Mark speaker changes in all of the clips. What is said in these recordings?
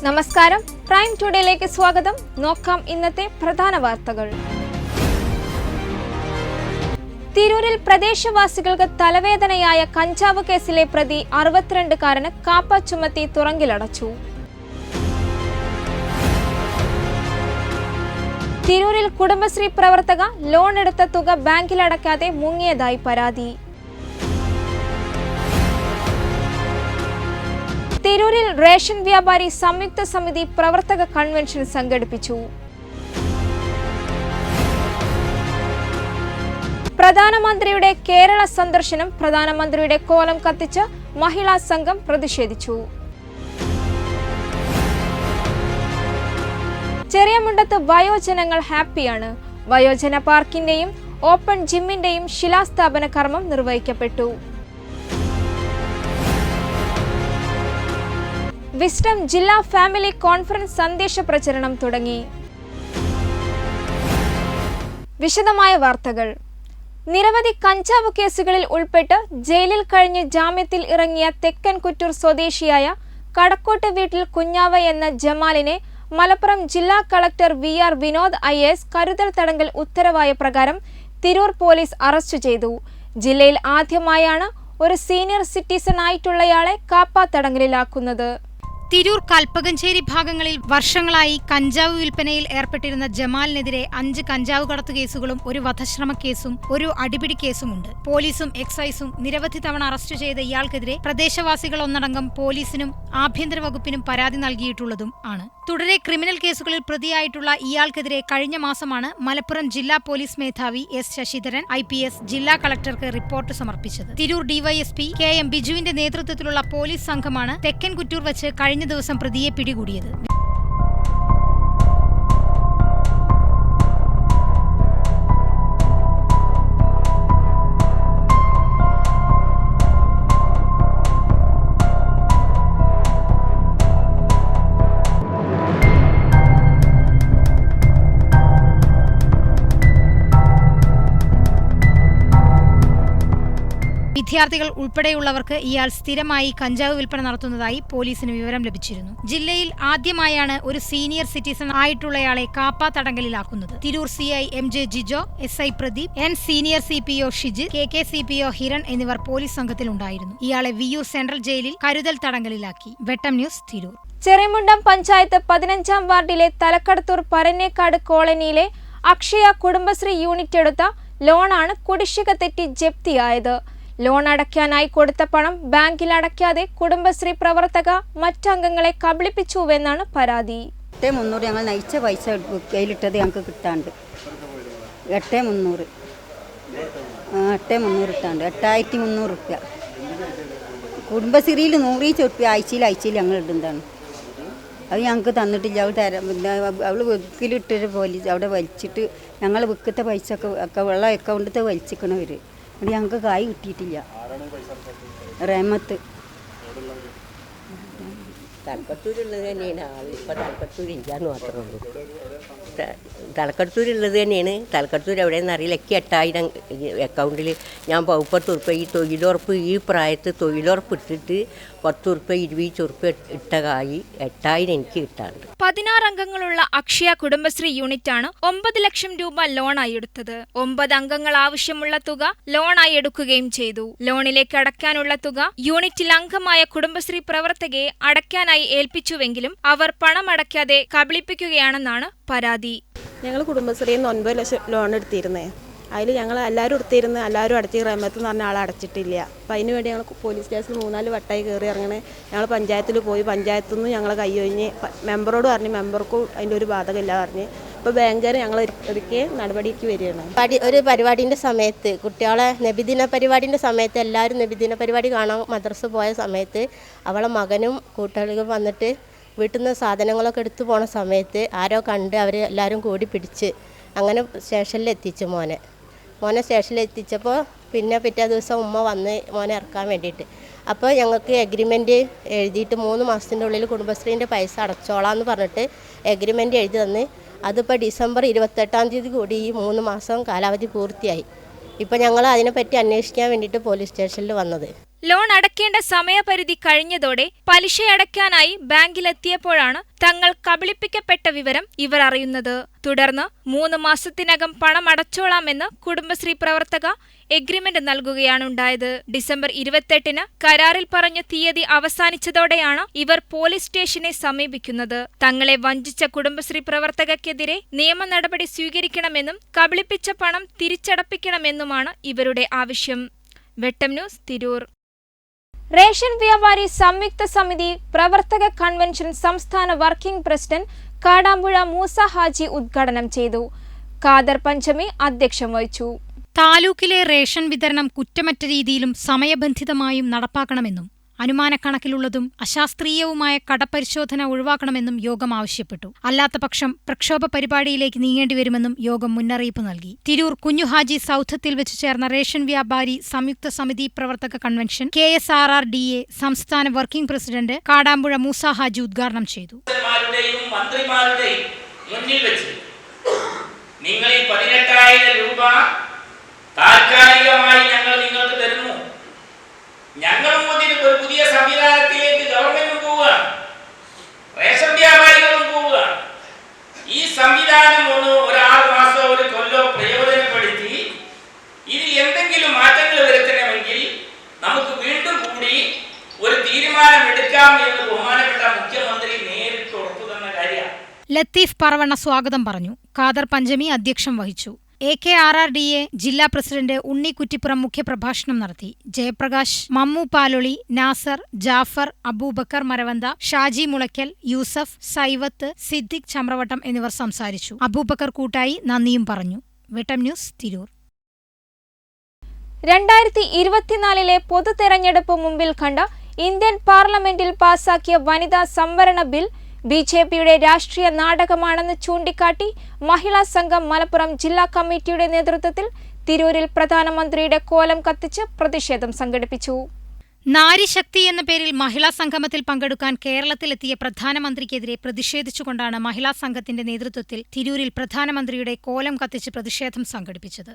Speaker 1: നമസ്കാരം, പ്രൈം ടുഡേയിലേക്ക് സ്വാഗതം. നോക്കാം ഇന്നത്തെ പ്രധാന വാർത്തകൾ. തിരൂരിൽ പ്രദേശവാസികൾക്ക് തലവേദനയായ കഞ്ചാവ് കേസിലെ പ്രതി 62-കാരന് കാപ്പ ചുമത്തി തുറങ്കിലടച്ചു. തിരൂരിൽ കുടുംബശ്രീ പ്രവർത്തക ലോൺ എടുത്ത തുക ബാങ്കിൽ അടയ്ക്കാതെ മുങ്ങിയതായി പരാതി. തിരൂരിൽ റേഷൻ വ്യാപാരി സംയുക്ത സമിതി പ്രവർത്തക കൺവെൻഷൻ സംഘടിപ്പിച്ചു. പ്രധാനമന്ത്രിയുടെ കേരള സന്ദർശനം, പ്രധാനമന്ത്രിയുടെ കോലം കത്തിച്ച് മഹിളാ സംഘം പ്രതിഷേധിച്ചു. ചെറിയമുണ്ടത്ത് വയോജനങ്ങൾ ഹാപ്പിയാണ്. വയോജന പാർക്കിന്റെയും ഓപ്പൺ ജിമ്മിന്റെയും ശിലാസ്ഥാപന കർമ്മം നിർവഹിക്കപ്പെട്ടു. വിസ്ഡം ജില്ലാ ഫാമിലി കോൺഫറൻസ് സന്ദേശ പ്രചരണം തുടങ്ങി. വിശദമായ വാർത്തകൾ. നിരവധി കഞ്ചാവ് കേസുകളിൽ ഉൾപ്പെട്ട് ജയിലിൽ കഴിഞ്ഞ് ജാമ്യത്തിൽ ഇറങ്ങിയ തെക്കൻ കുറ്റൂർ സ്വദേശിയായ കടക്കോട്ട് വീട്ടിൽ കുഞ്ഞാവ എന്ന ജമാലിനെ മലപ്പുറം ജില്ലാ കളക്ടർ VR വിനോദ് IAS കരുതൽ തടങ്കൽ ഉത്തരവായ പ്രകാരം തിരൂർ പോലീസ് അറസ്റ്റ് ചെയ്തു. ജില്ലയിൽ ആദ്യമായാണ് ഒരു സീനിയർ സിറ്റിസൺ ആയിട്ടുള്ളയാളെ കാപ്പ തടങ്കലിലാക്കുന്നത്.
Speaker 2: തിരൂർ കൽപ്പകഞ്ചേരി ഭാഗങ്ങളിൽ വർഷങ്ങളായി കഞ്ചാവ് വിൽപ്പനയിൽ ഏർപ്പെട്ടിരുന്ന ജമാലിനെതിരെ 5 കഞ്ചാവ് കടത്തു കേസുകളും ഒരു വധശ്രമ കേസും ഒരു അടിപിടി കേസുമുണ്ട്. പോലീസും എക്സൈസും നിരവധി തവണ അറസ്റ്റ് ചെയ്ത ഇയാൾക്കെതിരെ പ്രദേശവാസികൾ ഒന്നടങ്കം പോലീസിനും ആഭ്യന്തര വകുപ്പിനും പരാതി നൽകിയിട്ടുള്ളതും ആണ്. തുടരെ ക്രിമിനൽ കേസുകളിൽ പ്രതിയായിട്ടുള്ള ഇയാൾക്കെതിരെ കഴിഞ്ഞ മാസമാണ് മലപ്പുറം ജില്ലാ പോലീസ് മേധാവി S ശശിധരൻ IPS ജില്ലാ കളക്ടർക്ക് റിപ്പോർട്ട് സമർപ്പിച്ചത്. തിരൂർ DYSP KM ബിജുവിന്റെ നേതൃത്വത്തിലുള്ള പോലീസ് സംഘമാണ് തെക്കൻ കുറ്റൂർ വച്ച് കഴിഞ്ഞ ദിവസം പ്രതിയെ പിടികൂടിയത്. വിദ്യാർത്ഥികൾ ഉൾപ്പെടെയുള്ളവർക്ക് ഇയാൾ സ്ഥിരമായി കഞ്ചാവ് വിൽപ്പന നടത്തുന്നതായി പോലീസിന് വിവരം ലഭിച്ചിരുന്നു. ജില്ലയിൽ ആദ്യമായാണ് ഒരു സീനിയർ സിറ്റിസൺ ആയിട്ടുള്ളയാളെ കാപ്പ തടങ്കലിലാക്കുന്നത്. Tirur CI MJ Jijo, SI Pradeep, N senior CPO Shiji, KK CPO Hiran എന്നിവർ പോലീസ് സംഘത്തിലുണ്ടായിരുന്നു. ഇയാളെ വിയൂർ സെൻട്രൽ ജയിലിൽ കരുതൽ തടങ്കലിലാക്കി. വെട്ടം ന്യൂസ്, തിരൂർ. ചെറിയമുണ്ടം പഞ്ചായത്ത് 15-ാം വാർഡിലെ തലക്കടത്തൂർ പരന്നേക്കാട് കോളനിയിലെ അക്ഷയ കുടുംബശ്രീ യൂണിറ്റ് എടുത്ത ലോണാണ് കുടിശ്ശിക തെറ്റി ജപ്തിയായത്. ലോൺ അടയ്ക്കാനായി കൊടുത്ത പണം ബാങ്കിൽ അടയ്ക്കാതെ കുടുംബശ്രീ പ്രവർത്തക മറ്റംഗങ്ങളെ കബളിപ്പിച്ചുവെന്നാണ് പരാതി.
Speaker 3: 8,300 ഞങ്ങൾ നയിച്ച പൈസ കയ്യിലിട്ടത് ഞങ്ങൾക്ക് കിട്ടാണ്ട് 8,300 ഇട്ടാണ്ട് 8,300 റുപ്യ. കുടുംബശ്രീയിൽ 100 റുപ്യ ആഴ്ചയിൽ ഞങ്ങൾ ഇടുന്നതാണ്. അത് ഞങ്ങൾക്ക് തന്നിട്ടില്ല. അവൾ വിക്കിലിട്ടൊരു പോലീസ് അവിടെ വലിച്ചിട്ട് ഞങ്ങൾ വിൽക്കത്തെ പൈസ ഒക്കെ വെള്ള അക്കൗണ്ടത്തെ വലിച്ചിക്കണവർ. അവിടെ ഞങ്ങൾക്ക് കായ് കിട്ടിയിട്ടില്ല. റഹ്മത്ത്
Speaker 4: തലക്കത്തൂരുള്ളത് തന്നെയാണ് ആൾ. ഇപ്പോൾ തലക്കത്തൂരില്ലാന്ന് മാത്രമേ ഉള്ളൂ. തലക്കത്തൂരുള്ളത് തന്നെയാണ്. തലക്കത്തൂർ എവിടെയെന്ന് അറിയില്ല. എനിക്ക് 8,000 അക്കൗണ്ടിൽ ഞാൻ 10 റുപ്യ ഈ തൊഴിലുറപ്പ് ഈ പ്രായത്ത് തൊഴിലുറപ്പ് ഇട്ടിട്ട് 10 റുപ്യ 20 റുപ്യ ഇട്ട കായ് 8,000 എനിക്ക് കിട്ടാറുണ്ട്.
Speaker 1: 16 അംഗങ്ങളുള്ള അക്ഷയ കുടുംബശ്രീ യൂണിറ്റാണ് 9 ലക്ഷം രൂപ ലോണായി എടുത്തത്. 9 അംഗങ്ങൾ ആവശ്യമുള്ള തുക ലോണായി എടുക്കുകയും ചെയ്തു. ലോണിലേക്ക് അടയ്ക്കാനുള്ള തുക യൂണിറ്റിൽ അംഗമായ കുടുംബശ്രീ പ്രവർത്തകയെ അടയ്ക്കാനായി ഏൽപ്പിച്ചുവെങ്കിലും അവർ പണമടയ്ക്കാതെ കബളിപ്പിക്കുകയാണെന്നാണ് പരാതി.
Speaker 5: ഞങ്ങൾ കുടുംബശ്രീയിൽ നിന്ന് 9 ലക്ഷം ലോൺ എടുത്തിരുന്നേ. അതിൽ ഞങ്ങൾ എല്ലാവരും എടുത്തിരുന്ന് എല്ലാവരും അടച്ച് റഹ്മത്ത് എന്ന് പറഞ്ഞ ആളെ അടച്ചിട്ടില്ല. അപ്പം അതിന് വേണ്ടി ഞങ്ങൾ പോലീസ് സ്റ്റേഷനിൽ 3-4 വട്ടമായി കയറി ഇറങ്ങണേ. ഞങ്ങൾ പഞ്ചായത്തിൽ പോയി, പഞ്ചായത്തിൽ നിന്ന് ഞങ്ങൾ കൈയൊഴിഞ്ഞ് മെമ്പറോട് പറഞ്ഞ് മെമ്പർക്കും അതിൻ്റെ ഒരു ബാധകമില്ല പറഞ്ഞ് ഇപ്പോൾ ബാങ്കുകാർ ഞങ്ങൾ ഒരിക്കൽ നടപടിക്ക് വരികയാണ്.
Speaker 6: ഒരു പരിപാടിൻ്റെ സമയത്ത് കുട്ടികളെ നബിദിന പരിപാടിൻ്റെ സമയത്ത് എല്ലാവരും നബിദിന പരിപാടി കാണാൻ മദ്രസ പോയ സമയത്ത് അവളെ മകനും കൂട്ടുകാരും വന്നിട്ട് വീട്ടിൽ നിന്ന് സാധനങ്ങളൊക്കെ എടുത്തു പോണ സമയത്ത് ആരോ കണ്ട് അവർ എല്ലാവരും കൂടി പിടിച്ച് അങ്ങനെ സ്റ്റേഷനിൽ എത്തിച്ചു മോനെ സ്റ്റേഷനിൽ എത്തിച്ചപ്പോൾ പിന്നെ പിറ്റേ ദിവസം ഉമ്മ വന്ന് മോനെ ഇറക്കാൻ വേണ്ടിയിട്ട്. അപ്പോൾ ഞങ്ങൾക്ക് എഗ്രിമെൻറ്റ് എഴുതിയിട്ട് 3 മാസത്തിൻ്റെ ഉള്ളിൽ കുടുംബശ്രീൻ്റെ പൈസ അടച്ചോളാമെന്ന് പറഞ്ഞിട്ട് എഗ്രിമെൻറ്റ് എഴുതി തന്ന്. അതിപ്പോൾ ഡിസംബർ 28-ാം തീയതി കൂടി ഈ 3 മാസം കാലാവധി പൂർത്തിയായി. ഇപ്പോൾ ഞങ്ങൾ അതിനെപ്പറ്റി അന്വേഷിക്കാൻ വേണ്ടിയിട്ട് പോലീസ് സ്റ്റേഷനിൽ വന്നത്.
Speaker 1: ലോൺ അടയ്ക്കേണ്ട സമയപരിധി കഴിഞ്ഞതോടെ പലിശയടയ്ക്കാനായി ബാങ്കിലെത്തിയപ്പോഴാണ് തങ്ങൾ കബളിപ്പിക്കപ്പെട്ട വിവരം ഇവർ അറിയുന്നത്. തുടർന്ന് 3 മാസത്തിനകം പണം അടച്ചോളാമെന്ന് കുടുംബശ്രീ പ്രവർത്തക എഗ്രിമെന്റ് നൽകുകയാണുണ്ടായത്. ഡിസംബർ 28-ന് കരാറിൽ പറഞ്ഞ തീയതി അവസാനിച്ചതോടെയാണ് ഇവർ പോലീസ് സ്റ്റേഷനെ സമീപിക്കുന്നത്. തങ്ങളെ വഞ്ചിച്ച കുടുംബശ്രീ പ്രവർത്തകർക്കെതിരെ നിയമ നടപടി സ്വീകരിക്കണമെന്നും കബളിപ്പിച്ച പണം തിരിച്ചടപ്പിക്കണമെന്നുമാണ് ഇവരുടെ ആവശ്യം. വെട്ടം ന്യൂസ്, തിരൂർ. റേഷൻ വ്യാപാരി സംയുക്ത സമിതി പ്രവർത്തക കൺവെൻഷൻ സംസ്ഥാന വർക്കിംഗ് പ്രസിഡന്റ് കാടാമ്പുഴ മൂസ ഹാജി ഉദ്ഘാടനം ചെയ്തു. ഖാദർ പഞ്ചമി അധ്യക്ഷം വഹിച്ചു.
Speaker 2: താലൂക്കിലെ റേഷൻ വിതരണം കുറ്റമറ്റ രീതിയിലും സമയബന്ധിതമായും നടപ്പാക്കണമെന്നും അനുമാനക്കണക്കിലുള്ളതും അശാസ്ത്രീയവുമായ കടപരിശോധന ഒഴിവാക്കണമെന്നും യോഗം ആവശ്യപ്പെട്ടു. അല്ലാത്തപക്ഷം പ്രക്ഷോഭ പരിപാടിയിലേക്ക് നീങ്ങേണ്ടിവരുമെന്നും യോഗം മുന്നറിയിപ്പ് നൽകി. തിരൂർ കുഞ്ഞുഹാജി സൗധത്തിൽ വെച്ച് ചേർന്ന റേഷൻ വ്യാപാരി സംയുക്ത സമിതി പ്രവർത്തക കൺവെൻഷൻ KSRRDA സംസ്ഥാന വർക്കിംഗ് പ്രസിഡന്റ് കാടാമ്പുഴ മൂസ ഹാജി ഉദ്ഘാടനം ചെയ്തു.
Speaker 7: മന്ത്രിമാരുടെയും മുന്നിൽ വെച്ച് നിങ്ങൾ ഈ 18,000 രൂപ താൽക്കാലികമായി ഞങ്ങൾ നിങ്ങൾക്ക് തരുന്നു. ഞങ്ങളും ഒരു പുതിയ സംവിധാനത്തിലേക്ക് ഗവൺമെന്റും പോവുകയാണ്, റേഷൻ വ്യാപാരികളും പോവുകയാണ്. ഈ സംവിധാനം ഒരു 6 മാസമോ ഒരു കൊല്ലോ പ്രയോജനപ്പെടുത്തി ഇതിൽ എന്തെങ്കിലും മാറ്റങ്ങൾ വരുത്തണമെങ്കിൽ നമുക്ക് വീണ്ടും കൂടി ഒരു തീരുമാനമെടുക്കാം എന്ന് ബഹുമാനപ്പെട്ട മുഖ്യമന്ത്രി നേരിട്ട് ഉറപ്പു തന്ന കാര്യമാണ്.
Speaker 2: ലത്തീഫ് പറവണ്ണ സ്വാഗതം പറഞ്ഞു. ഖാദർ പഞ്ചമി അധ്യക്ഷം വഹിച്ചു. AKRRDA ജില്ലാ പ്രസിഡന്റ് ഉണ്ണി കുറ്റിപ്പുറം മുഖ്യപ്രഭാഷണം നടത്തി. ജയപ്രകാശ്, മമ്മു പാലൊളി, നാസർ, ജാഫർ, അബൂബക്കർ മരവന്ത, ഷാജി മുളയ്ക്കൽ, യൂസഫ്, സൈവത്ത്, സിദ്ദിഖ് ചമ്രവട്ടം എന്നിവർ സംസാരിച്ചു. അബൂബക്കർ കൂട്ടായി നന്ദിയും പറഞ്ഞു. വെട്ടം ന്യൂസ്, തിരൂർ.
Speaker 1: 2024 പൊതു തെരഞ്ഞെടുപ്പ് മുമ്പിൽ കണ്ട ഇന്ത്യൻ പാർലമെന്റിൽ പാസാക്കിയ വനിതാ സംവരണ ബിൽ BJPയുടെ രാഷ്ട്രീയ നാടകമാണെന്ന് ചൂണ്ടിക്കാട്ടി മഹിളാ സംഘം മലപ്പുറം ജില്ലാ കമ്മിറ്റിയുടെ നേതൃത്വത്തിൽ തിരൂരിൽ പ്രധാനമന്ത്രിയുടെ കോലം കത്തിച്ച് പ്രതിഷേധം സംഘടിപ്പിച്ചു.
Speaker 2: നാരിശക്തി എന്ന പേരിൽ മഹിളാ സംഗമത്തിൽ പങ്കെടുക്കാൻ കേരളത്തിലെത്തിയ പ്രധാനമന്ത്രിക്കെതിരെ പ്രതിഷേധിച്ചുകൊണ്ടാണ് മഹിളാ സംഘത്തിന്റെ നേതൃത്വത്തിൽ തിരൂരിൽ പ്രധാനമന്ത്രിയുടെ കോലം കത്തിച്ച് പ്രതിഷേധം സംഘടിപ്പിച്ചത്.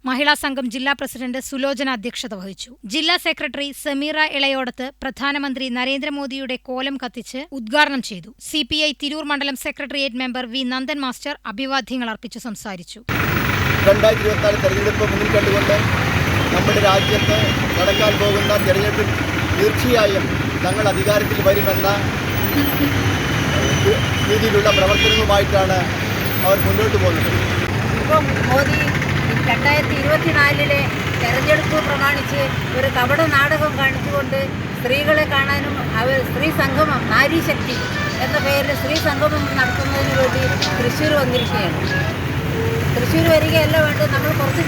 Speaker 2: മഹിളാ സംഘം ജില്ലാ പ്രസിഡന്റ് സുലോചന അധ്യക്ഷത വഹിച്ചു. ജില്ലാ സെക്രട്ടറി സമീറ ഇളയോടത്ത് പ്രധാനമന്ത്രി നരേന്ദ്രമോദിയുടെ കോലം കത്തിച്ച് ഉദ്ഘാടനം ചെയ്തു. CPI തിരൂർ മണ്ഡലം secretariat member V Nandan master അഭിവാദ്യങ്ങൾ അർപ്പിച്ചു സംസാരിച്ചു.
Speaker 8: 2024 തെരഞ്ഞെടുപ്പ് മുന്നിൽ കണ്ടുകൊണ്ട് നമ്മുടെ രാജ്യത്ത് നടക്കാൻ പോകുന്ന തെരഞ്ഞെടുപ്പിൽ തീർച്ചയായും തങ്ങൾ അധികാരത്തിൽ വരുമെന്ന രീതിയിലുള്ള പ്രവർത്തനങ്ങളുമായിട്ടാണ് അവർ മുന്നോട്ട് പോകുന്നത്.
Speaker 3: ഇപ്പം മോദി 2024 തെരഞ്ഞെടുപ്പ് പ്രമാണിച്ച് ഒരു കപട നാടകം കാണിച്ചുകൊണ്ട് സ്ത്രീകളെ കാണാനും സ്ത്രീ സംഗമം, നാരീശക്തി എന്ന പേരിൽ സ്ത്രീ സംഗമം നടത്തുന്നതിന് വേണ്ടി തൃശ്ശൂർ വന്നിരിക്കുകയാണ്. തൃശ്ശൂർ വരികയല്ല വേണ്ടത്. നമ്മൾ കുറച്ച്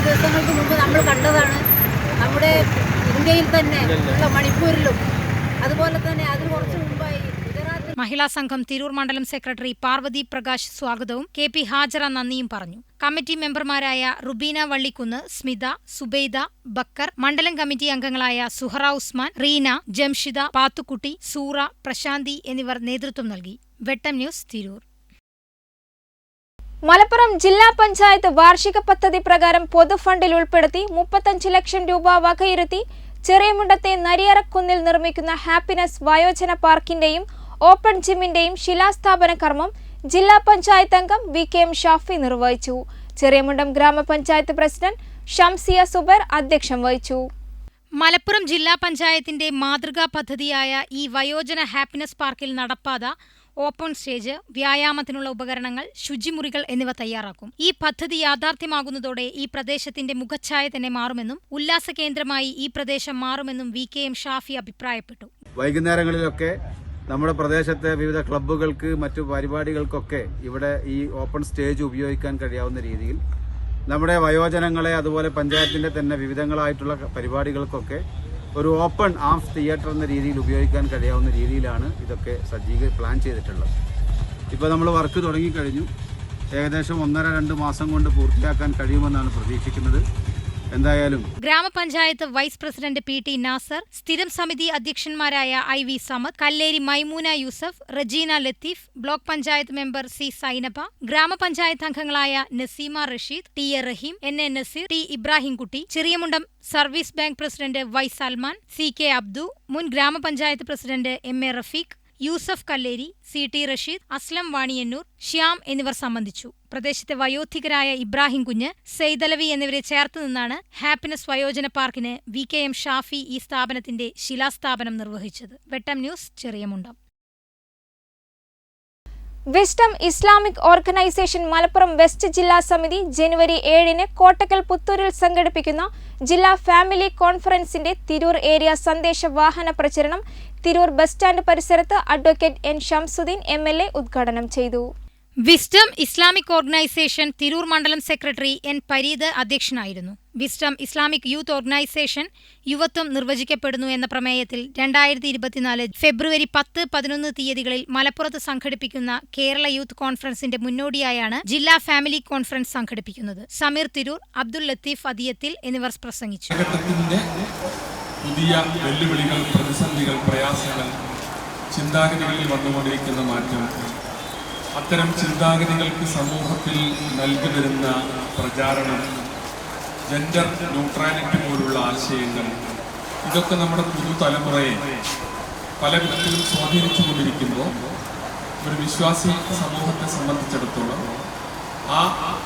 Speaker 3: ദിവസങ്ങൾക്ക് മുമ്പ് നമ്മൾ കണ്ടതാണ് നമ്മുടെ ഇന്ത്യയിൽ തന്നെ ഉള്ള മണിപ്പൂരിലും, അതുപോലെ തന്നെ അതിന് കുറച്ച് മുമ്പായി
Speaker 2: മഹിളാ സംഘം തിരൂർ മണ്ഡലം സെക്രട്ടറി പാർവതി പ്രകാശ് സ്വാഗതവും KP ഹാജറ നന്ദിയും പറഞ്ഞു. കമ്മിറ്റി മെമ്പർമാരായ റുബീന വള്ളിക്കുന്ന്, സ്മിത, സുബൈദ, ബക്കർ, മണ്ഡലം കമ്മിറ്റി അംഗങ്ങളായ സുഹറ ഉസ്മാൻ, റീന, ജംഷിദ, പാത്തുക്കുട്ടി, സൂറ, പ്രശാന്തി എന്നിവർ നേതൃത്വം നൽകി. വെട്ടം ന്യൂസ്, തിരൂർ.
Speaker 1: മലപ്പുറം ജില്ലാ പഞ്ചായത്ത് വാർഷിക പദ്ധതി പ്രകാരം പൊതുഫണ്ടിൽ ഉൾപ്പെടുത്തി 35 ലക്ഷം രൂപ വകയിരുത്തി ചെറിയമുണ്ടത്തെ നരിയറക്കുന്നിൽ നിർമ്മിക്കുന്ന ഹാപ്പിനെസ് വയോജന പാർക്കിന്റെയും ഓപ്പൺ ജിമ്മിന്റെയും ശിലാസ്ഥാപന കർമ്മം ജില്ലാ പഞ്ചായത്ത് അംഗം VKM ഷാഫി നിർവഹിച്ചു. ചെറിയമുണ്ടം ഗ്രാമപഞ്ചായത്ത് പ്രസിഡന്റ് ഷംസിയ സുബൈർ അധ്യക്ഷം വഹിച്ചു.
Speaker 2: മലപ്പുറം ജില്ലാ പഞ്ചായത്തിന്റെ മാതൃകാ പദ്ധതിയായ ഈ വയോജന ഹാപ്പിനെസ് പാർക്കിൽ നടപ്പാത ഓപ്പൺ സ്റ്റേജ്, വ്യായാമത്തിനുള്ള ഉപകരണങ്ങൾ, ശുചിമുറികൾ എന്നിവ തയ്യാറാക്കും. ഈ പദ്ധതി യാഥാർത്ഥ്യമാകുന്നതോടെ ഈ പ്രദേശത്തിന്റെ മുഖച്ഛായ തന്നെ മാറുമെന്നും ഉല്ലാസ കേന്ദ്രമായി ഈ പ്രദേശം മാറുമെന്നും VKM ഷാഫി അഭിപ്രായപ്പെട്ടു.
Speaker 9: വൈകുന്നേരങ്ങളിലൊക്കെ നമ്മുടെ പ്രദേശത്തെ വിവിധ ക്ലബ്ബുകൾക്ക് മറ്റു പരിപാടികൾക്കൊക്കെ ഇവിടെ ഈ ഓപ്പൺ സ്റ്റേജ് ഉപയോഗിക്കാൻ കഴിയാവുന്ന രീതിയിൽ നമ്മുടെ വയോജനങ്ങളെ അതുപോലെ പഞ്ചായത്തിന്റെ തന്നെ വിവിധങ്ങളായിട്ടുള്ള പരിപാടികൾക്കൊക്കെ ഒരു ഓപ്പൺ ആംഫ് തിയേറ്റർ എന്ന രീതിയിൽ ഉപയോഗിക്കാൻ കഴിയാവുന്ന രീതിയിലാണ് ഇതൊക്കെ പ്ലാൻ ചെയ്തിട്ടുള്ളത്. ഇപ്പോൾ നമ്മൾ വർക്ക് തുടങ്ങിക്കഴിഞ്ഞു. ഏകദേശം 1.5-2 മാസം കൊണ്ട് പൂർത്തിയാക്കാൻ കഴിയുമെന്നാണ് പ്രതീക്ഷിക്കുന്നത്. എന്തായാലും
Speaker 2: ഗ്രാമപഞ്ചായത്ത് വൈസ് പ്രസിഡന്റ് PT നാസർ, സ്ഥിരം സമിതി അധ്യക്ഷന്മാരായ IV Samad, Kalleri Maimoona Yusuf, Rejeena Latheef, block panchayat member C Sainaba, ഗ്രാമപഞ്ചായത്ത് അംഗങ്ങളായ Naseema Rasheed, TA Raheem, NA Naseer, T Ibrahimkutty, Cheriyamundam service bank president Y Salman, CK Abdu, മുൻ ഗ്രാമപഞ്ചായത്ത് president MA Rafeeq, Yusuf Kalleri, CT Rasheed, Aslam Vaniyannur, Shyam എന്നിവർ സംബന്ധിച്ചു. പ്രദേശത്തെ വയോധികരായ ഇബ്രാഹിം കുഞ്ഞ്, സെയ്തലവി എന്നിവരെ ചേർത്ത് നിന്നാണ് ഹാപ്പിനെസ് വയോജന പാർക്കിന് VKM ഷാഫി ഈ സ്ഥാപനത്തിന്റെ ശിലാസ്ഥാപനം നിർവഹിച്ചത്. വെട്ടം news, Cheriyamundam.
Speaker 1: Wisdom Islamic organisation Malappuram west ജില്ലാ സമിതി ജനുവരി 7-ന് കോട്ടക്കൽ പുത്തൂരിൽ സംഘടിപ്പിക്കുന്ന ജില്ലാ ഫാമിലി കോൺഫറൻസിന്റെ തിരൂർ ഏരിയ സന്ദേശ വാഹന പ്രചരണം തിരൂർ ബസ് സ്റ്റാൻഡ് പരിസരത്ത് അഡ്വക്കേറ്റ് N ഷംസുദ്ദീൻ MLA ഉദ്ഘാടനം ചെയ്തു.
Speaker 2: വിസ്ഡം ഇസ്ലാമിക് ഓർഗനൈസേഷൻ തിരൂർ മണ്ഡലം സെക്രട്ടറി N പരീദ് അധ്യക്ഷനായിരുന്നു. വിസ്ഡം ഇസ്ലാമിക് യൂത്ത് ഓർഗനൈസേഷൻ യുവത്വം നിർവചിക്കപ്പെടുന്നു എന്ന പ്രമേയത്തിൽ 2024 ഫെബ്രുവരി 10-11 തീയതികളിൽ മലപ്പുറത്ത് സംഘടിപ്പിക്കുന്ന കേരള യൂത്ത് കോൺഫറൻസിന്റെ മുന്നോടിയായാണ് ജില്ലാ ഫാമിലി കോൺഫറൻസ് സംഘടിപ്പിക്കുന്നത്. സമീർ തിരൂർ, അബ്ദുൽ ലത്തീഫ് അതിയത്തിൽ എന്നിവർ പ്രസംഗിച്ചു.
Speaker 10: പുതിയ വെല്ലുവിളികൾ, പ്രതിസന്ധികൾ, പ്രയാസങ്ങൾ, ചിന്താഗതികളിൽ വന്നുകൊണ്ടിരിക്കുന്ന മാറ്റം, അത്തരം ചിന്താഗതികൾക്ക് സമൂഹത്തിൽ നൽകി വരുന്ന പ്രചാരണം, ജെൻഡർ ന്യൂട്രാലിറ്റി പോലുള്ള ആശയങ്ങൾ, ഇതൊക്കെ നമ്മുടെ പുതുതലമുറയെ പല വിധത്തിലും സ്വാധീനിച്ചുകൊണ്ടിരിക്കുമ്പോൾ ഒരു വിശ്വാസി സമൂഹത്തെ സംബന്ധിച്ചിടത്തോളം ആ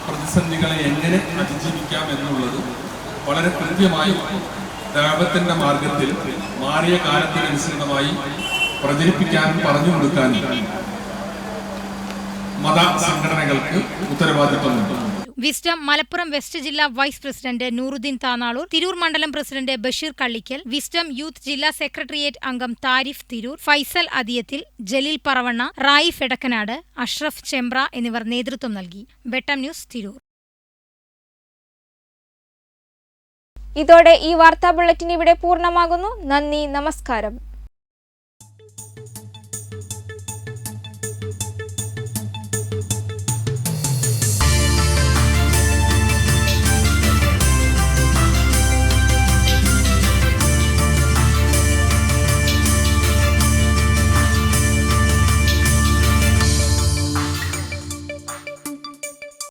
Speaker 10: പ്രതിസന്ധികളെ എങ്ങനെ അതിജീവിക്കാം എന്നുള്ളത് വളരെ കൃത്യമായി ദൈവത്തിന്റെ മാർഗത്തിൽ മാറിയ കാലത്തിനനുസൃതമായി പ്രചരിപ്പിക്കാനും പറഞ്ഞു കൊടുക്കാനും മത സംഘടനകൾക്ക് ഉത്തരവാദിത്വമുണ്ട്.
Speaker 2: വിസ്ഡം മലപ്പുറം വെസ്റ്റ് ജില്ലാ വൈസ് പ്രസിഡന്റ് നൂറുദ്ദീൻ താനാളൂർ, തിരൂർ മണ്ഡലം പ്രസിഡന്റ് ബഷീർ കള്ളിക്കൽ, വിസ്ഡം യൂത്ത് ജില്ലാ സെക്രട്ടേറിയറ്റ് അംഗം താരിഫ് തിരൂർ, ഫൈസൽ അതിയത്തിൽ, ജലീൽ പറവണ്ണ, റായിഫ് എടക്കനാട്, അഷ്റഫ് ചെമ്പ്ര എന്നിവർ നേതൃത്വം നൽകി. വെട്ടം ന്യൂസ്, തിരൂർ.
Speaker 1: ഇതോടെ ഈ വാർത്താ ബുള്ളറ്റിൻ ഇവിടെ പൂർണ്ണമാകുന്നു. നന്ദി, നമസ്കാരം.